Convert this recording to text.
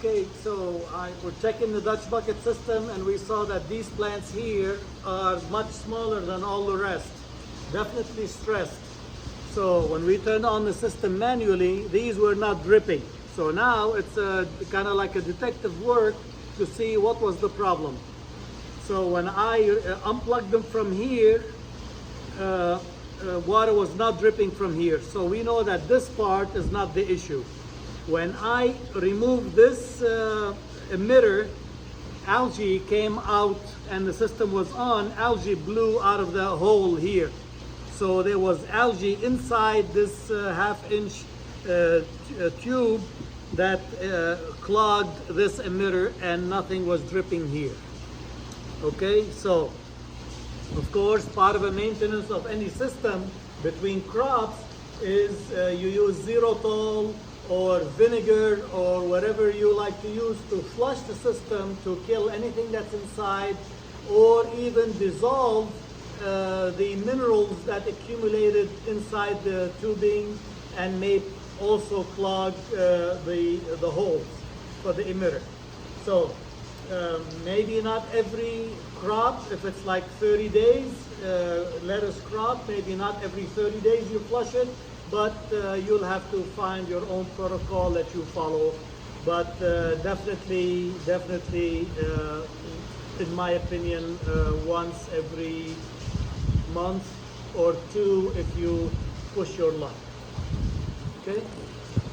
Okay, so we're checking the Dutch bucket system and we saw that these plants here are much smaller than all the rest. Definitely stressed. So when we turned on the system manually, these were not dripping. So now it's kind of like a detective work to see what was the problem. So when I unplugged them from here, water was not dripping from here. So we know that this part is not the issue. When I removed this emitter, algae came out and the system was on. Algae blew out of the hole here. So there was algae inside this half-inch tube that clogged this emitter and nothing was dripping here. Okay, so of course part of a maintenance of any system between crops is you use xylitol or vinegar or whatever you like to use to flush the system to kill anything that's inside, or even dissolve the minerals that accumulated inside the tubing and may also clog the holes for the emitter. So maybe not every crop, if it's like 30 days, lettuce crop, maybe not every 30 days you flush it, but you'll have to find your own protocol that you follow. But definitely, in my opinion, once every month or two if you push your luck. Okay?